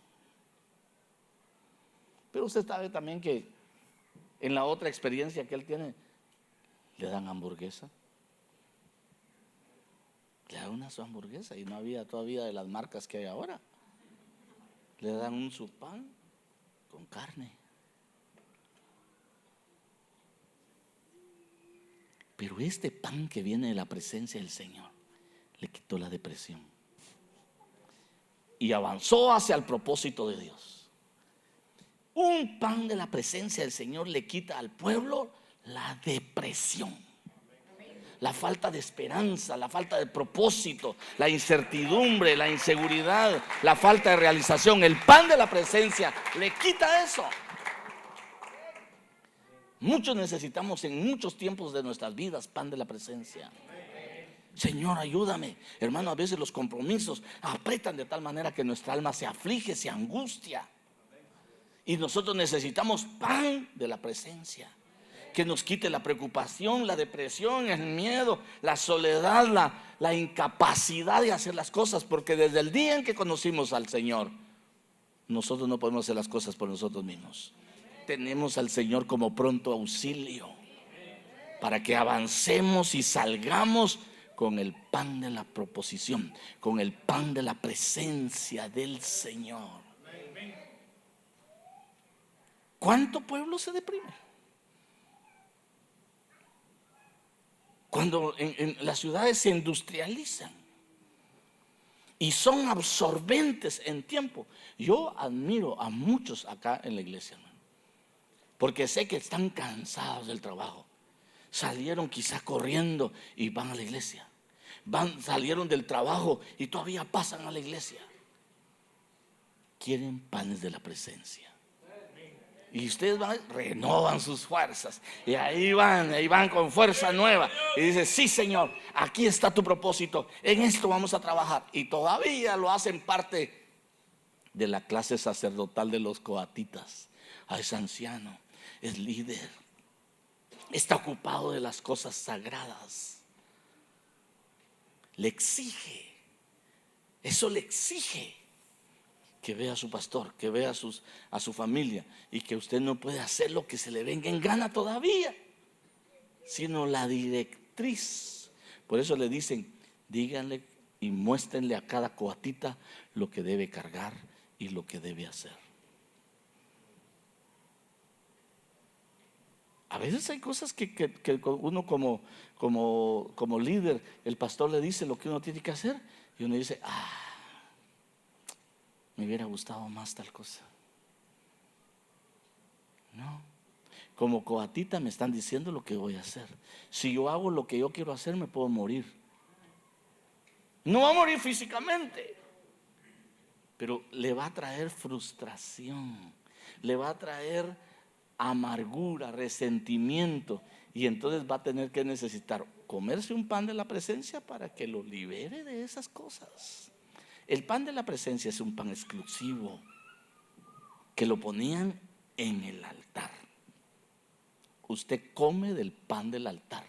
Pero usted sabe también que en la otra experiencia que él tiene, le dan hamburguesa. Le dan una su hamburguesa, y no había todavía de las marcas que hay ahora. Le dan su pan con carne. Pero este pan que viene de la presencia del Señor le quitó la depresión y avanzó hacia el propósito de Dios. Un pan de la presencia del Señor le quita al pueblo la depresión, la falta de esperanza, la falta de propósito, la incertidumbre, la inseguridad, la falta de realización. El pan de la presencia le quita eso. Muchos necesitamos en muchos tiempos de nuestras vidas pan de la presencia. Señor, ayúdame. Hermano, a veces los compromisos apretan de tal manera que nuestra alma se aflige, se angustia. Y nosotros necesitamos pan de la presencia, que nos quite la preocupación, la depresión, el miedo, la soledad, la incapacidad de hacer las cosas. Porque desde el día en que conocimos al Señor, nosotros no podemos hacer las cosas por nosotros mismos. Tenemos al Señor como pronto auxilio para que avancemos y salgamos con el pan de la proposición, con el pan de la presencia del Señor. ¿Cuánto pueblo se deprime? Cuando en las ciudades se industrializan y son absorbentes en tiempo. Yo admiro a muchos acá en la iglesia, hermano, porque sé que están cansados del trabajo. Salieron quizá corriendo y van a la iglesia. salieron del trabajo y todavía pasan a la iglesia. Quieren panes de la presencia. Y ustedes renovan sus fuerzas. Y ahí van con fuerza nueva. Y dice, sí, Señor, aquí está tu propósito. En esto vamos a trabajar. Y todavía lo hacen parte de la clase sacerdotal de los coatitas. Es anciano, es líder, está ocupado de las cosas sagradas. Le exige, eso le exige que vea a su pastor, que vea a su familia, y que usted no puede hacer lo que se le venga en gana todavía, sino la directriz. Por eso le dicen, díganle y muéstrenle a cada coatita lo que debe cargar y lo que debe hacer. A veces hay cosas que uno como líder, el pastor le dice lo que uno tiene que hacer, y uno dice, me hubiera gustado más tal cosa. No, como coatita me están diciendo lo que voy a hacer. Si yo hago lo que yo quiero hacer, me puedo morir. No va a morir físicamente, pero le va a traer frustración, le va a traer amargura, resentimiento, y entonces va a tener que necesitar comerse un pan de la presencia para que lo libere de esas cosas. El pan de la presencia es un pan exclusivo que lo ponían en el altar. Usted come del pan del altar.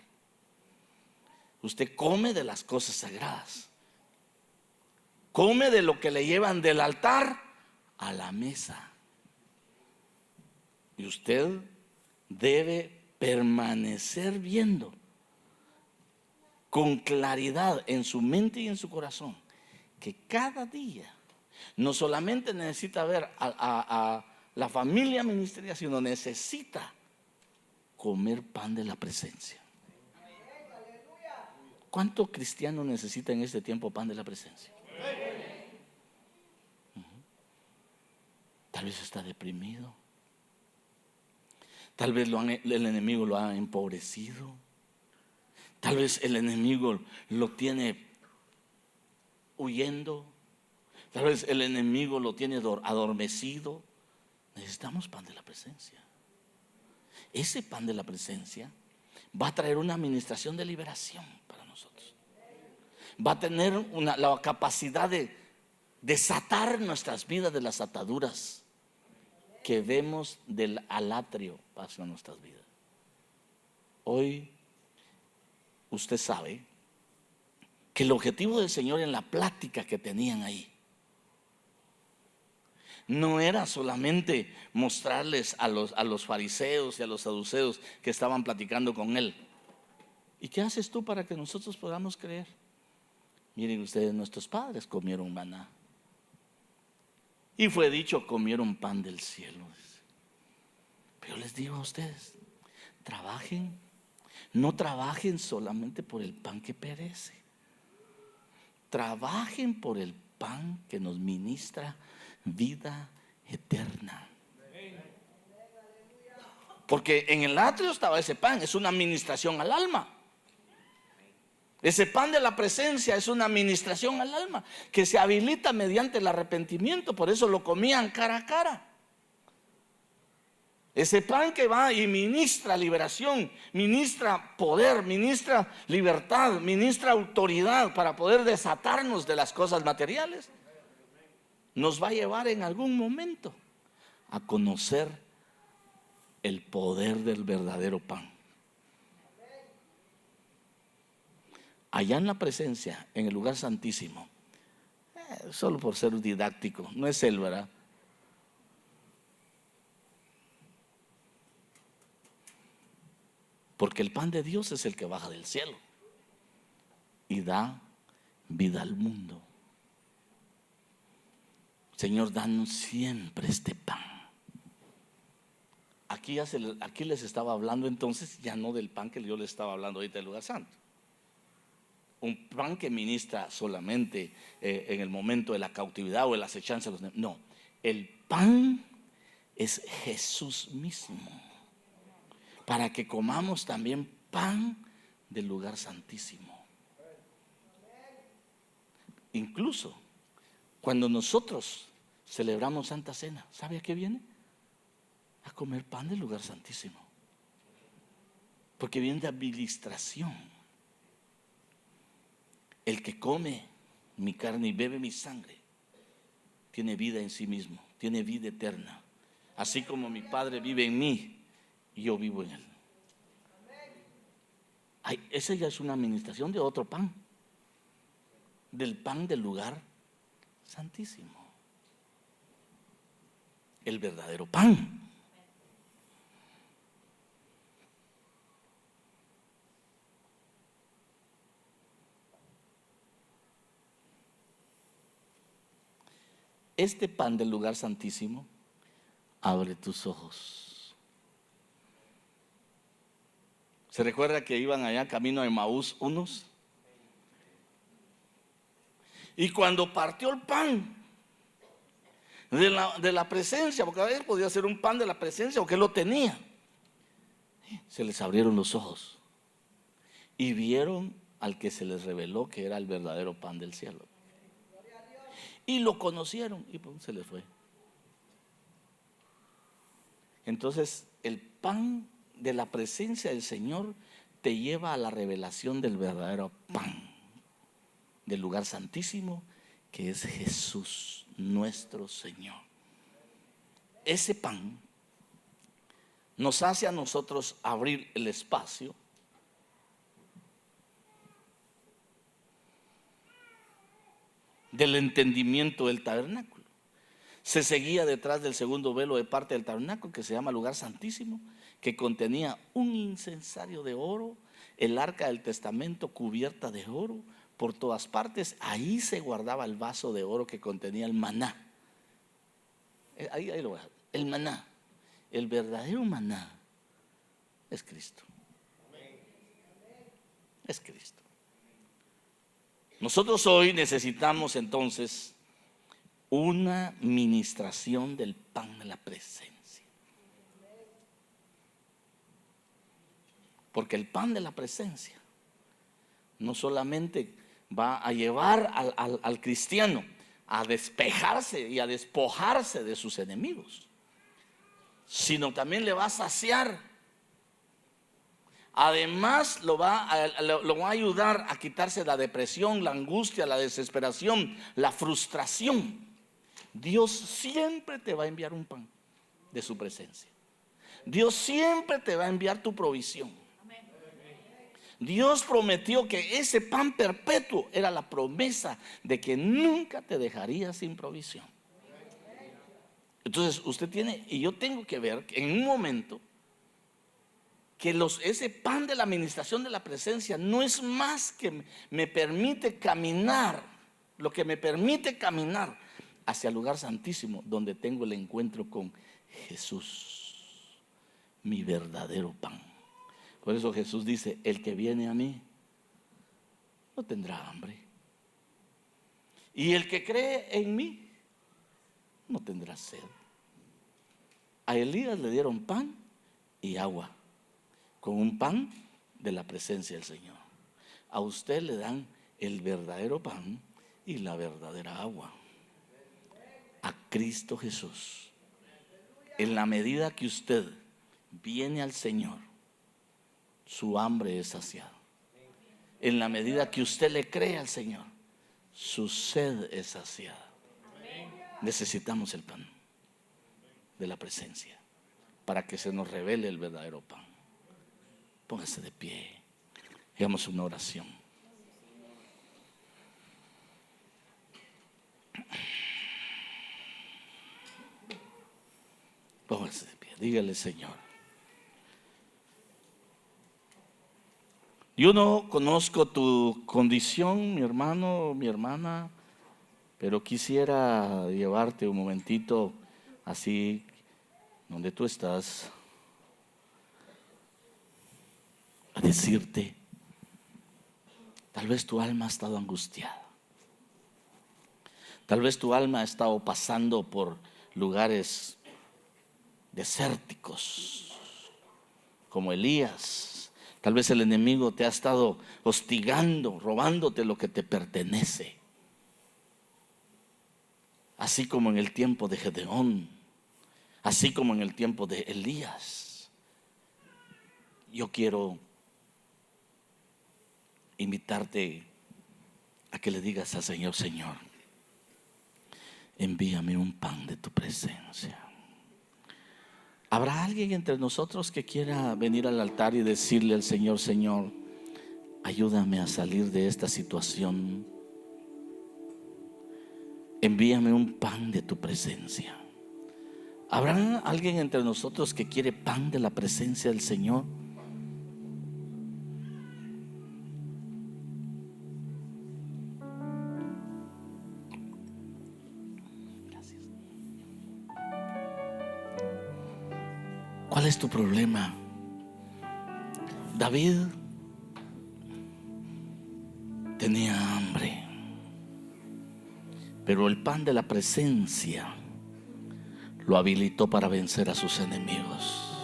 Usted come de las cosas sagradas. Come de lo que le llevan del altar a la mesa. Y usted debe permanecer viendo con claridad en su mente y en su corazón que cada día no solamente necesita ver a la familia ministerial, sino necesita comer pan de la presencia. ¿Cuánto cristiano necesita en este tiempo pan de la presencia? Tal vez está deprimido. Tal vez el enemigo lo ha empobrecido. Tal vez el enemigo lo tiene huyendo. Tal vez el enemigo lo tiene adormecido. Necesitamos pan de la presencia. Ese pan de la presencia va a traer una administración de liberación para nosotros. Va a tener la capacidad de desatar nuestras vidas de las ataduras que vemos del alatrio hacia nuestras vidas. Hoy usted sabe que el objetivo del Señor en la plática que tenían ahí no era solamente mostrarles a los fariseos y a los saduceos que estaban platicando con él. ¿Y qué haces tú para que nosotros podamos creer? Miren ustedes, nuestros padres comieron maná. Y fue dicho, comieron pan del cielo. Pero les digo a ustedes, trabajen, no trabajen solamente por el pan que perece. Trabajen por el pan que nos ministra vida eterna. Porque en el atrio estaba ese pan, es una administración al alma. Ese pan de la presencia es una administración al alma que se habilita mediante el arrepentimiento. Por eso lo comían cara a cara. Ese pan que va y ministra liberación, ministra poder, ministra libertad, ministra autoridad para poder desatarnos de las cosas materiales, nos va a llevar en algún momento a conocer el poder del verdadero pan. Allá en la presencia, en el lugar santísimo, solo por ser didáctico, no es él, ¿verdad? Porque el pan de Dios es el que baja del cielo y da vida al mundo. Señor, danos siempre este pan. Aquí les estaba hablando entonces ya no del pan que yo les estaba hablando ahorita del lugar santo. Un pan que ministra solamente en el momento de la cautividad o de la acechanza. No, el pan es Jesús mismo. Para que comamos también pan del lugar santísimo. incluso cuando nosotros celebramos Santa Cena, ¿sabe a qué viene? A comer pan del lugar santísimo. Porque viene de administración. El que come mi carne y bebe mi sangre tiene vida en sí mismo, tiene vida eterna. Así como mi Padre vive en mí y yo vivo en él. Ay, esa ya es una administración de otro pan, del pan del lugar santísimo. El verdadero pan. Este pan del lugar santísimo abre tus ojos. ¿Se recuerda que iban allá camino a Emaús unos? Y cuando partió el pan de la presencia, porque a veces podía ser un pan de la presencia, porque él lo tenía, se les abrieron los ojos y vieron al que se les reveló que era el verdadero pan del cielo. Y lo conocieron y pues, se les fue. Entonces, el pan de la presencia del Señor te lleva a la revelación del verdadero pan, del lugar santísimo, que es Jesús, nuestro Señor. Ese pan nos hace a nosotros abrir el espacio del entendimiento del tabernáculo. Se seguía detrás del segundo velo de parte del tabernáculo, que se llama lugar santísimo, que contenía un incensario de oro, el arca del testamento cubierta de oro por todas partes. Ahí se guardaba el vaso de oro que contenía el maná. Ahí lo voy a dejar. El maná, el verdadero maná es Cristo. Es Cristo. Nosotros hoy necesitamos entonces una ministración del pan de la presencia. Porque el pan de la presencia no solamente va a llevar al cristiano a despejarse y a despojarse de sus enemigos, sino también le va a saciar. Además lo va a ayudar a quitarse la depresión, la angustia, la desesperación, la frustración. Dios siempre te va a enviar un pan de su presencia. Dios siempre te va a enviar tu provisión. Dios prometió que ese pan perpetuo era la promesa de que nunca te dejaría sin provisión. Entonces usted tiene, y yo tengo que ver que en un momento que ese pan de la administración de la presencia no es más que me permite caminar, lo que me permite caminar hacia el lugar santísimo, donde tengo el encuentro con Jesús, mi verdadero pan. Por eso Jesús dice: el que viene a mí no tendrá hambre, y el que cree en mí no tendrá sed. A Elías le dieron pan y agua, con un pan de la presencia del Señor. A usted le dan el verdadero pan y la verdadera agua, a Cristo Jesús. En la medida que usted viene al Señor, su hambre es saciada. En la medida que usted le cree al Señor, su sed es saciada. Necesitamos el pan de la presencia para que se nos revele el verdadero pan. Póngase de pie, hagamos una oración. Póngase de pie, dígale: Señor, yo no conozco tu condición, mi hermano, mi hermana, pero quisiera llevarte un momentito así donde tú estás, a decirte: tal vez tu alma ha estado angustiada, tal vez tu alma ha estado pasando por lugares desérticos como Elías. Tal vez el enemigo te ha estado hostigando, robándote lo que te pertenece. así como en el tiempo de Gedeón, así como en el tiempo de Elías. Yo quiero invitarte a que le digas al Señor: Señor, envíame un pan de tu presencia. ¿Habrá alguien entre nosotros que quiera venir al altar y decirle al Señor: Señor, ayúdame a salir de esta situación? Envíame un pan de tu presencia. ¿Habrá alguien entre nosotros que quiere pan de la presencia del Señor? Gracias. ¿Cuál es tu problema? David tenía hambre, pero el pan de la presencia lo habilitó para vencer a sus enemigos.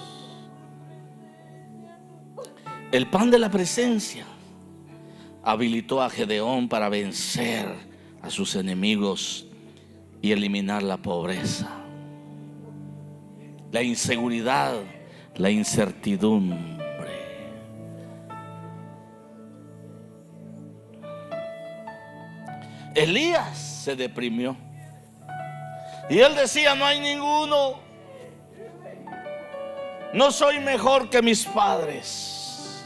El pan de la presencia habilitó a Gedeón para vencer a sus enemigos y eliminar la pobreza, la inseguridad, la incertidumbre. Elías se deprimió y él decía: no hay ninguno, no soy mejor que mis padres.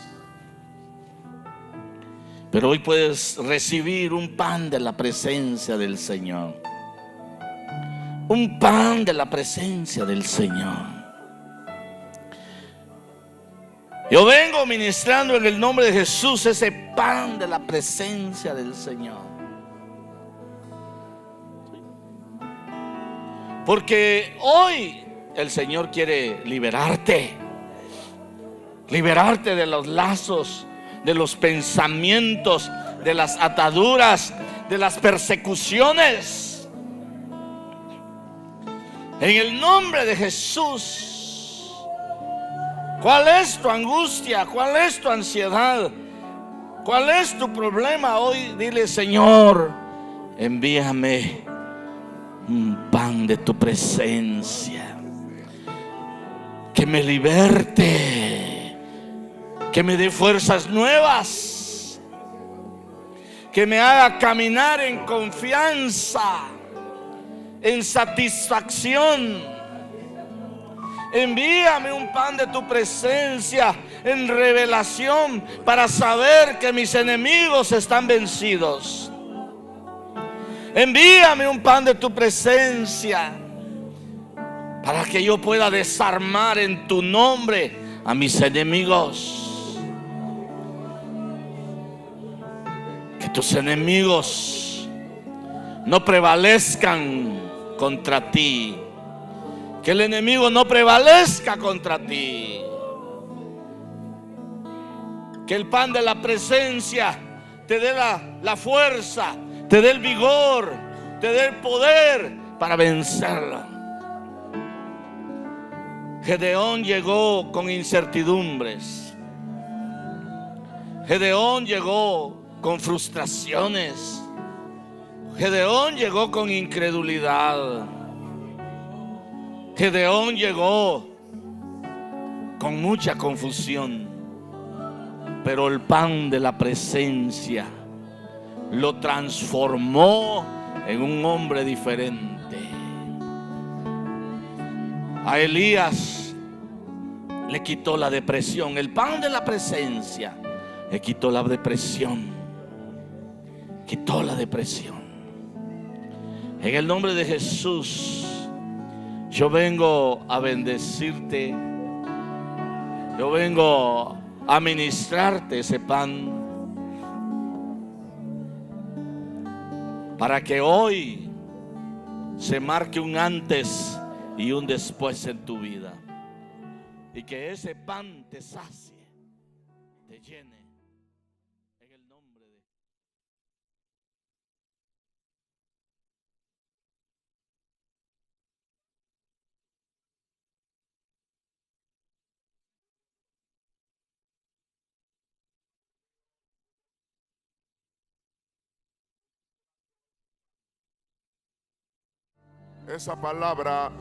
Pero hoy puedes recibir un pan de la presencia del Señor. Un pan de la presencia del Señor. Yo vengo ministrando en el nombre de Jesús ese pan de la presencia del Señor. Porque hoy el Señor quiere liberarte. Liberarte de los lazos, de los pensamientos, de las ataduras, de las persecuciones. En el nombre de Jesús. ¿Cuál es tu angustia? ¿Cuál es tu ansiedad? ¿Cuál es tu problema? Hoy dile: Señor, envíame un pan de tu presencia, que me liberte, que me dé fuerzas nuevas, que me haga caminar en confianza, en satisfacción. Envíame un pan de tu presencia en revelación para saber que mis enemigos están vencidos. Envíame un pan de tu presencia para que yo pueda desarmar en tu nombre a mis enemigos. Que tus enemigos no prevalezcan contra ti. Que el enemigo no prevalezca contra ti. Que el pan de la presencia te dé la fuerza, te dé el vigor, te dé el poder para vencerla. Gedeón llegó con incertidumbres. Gedeón llegó con frustraciones. Gedeón llegó con incredulidad. Gedeón llegó con mucha confusión. Pero el pan de la presencia lo transformó en un hombre diferente. A Elías le quitó la depresión. El pan de la presencia le quitó la depresión. Quitó la depresión. En el nombre de Jesús, yo vengo a bendecirte. Yo vengo a ministrarte ese pan, para que hoy se marque un antes y un después en tu vida, y que ese pan te sacie, te llene. En el nombre de esa palabra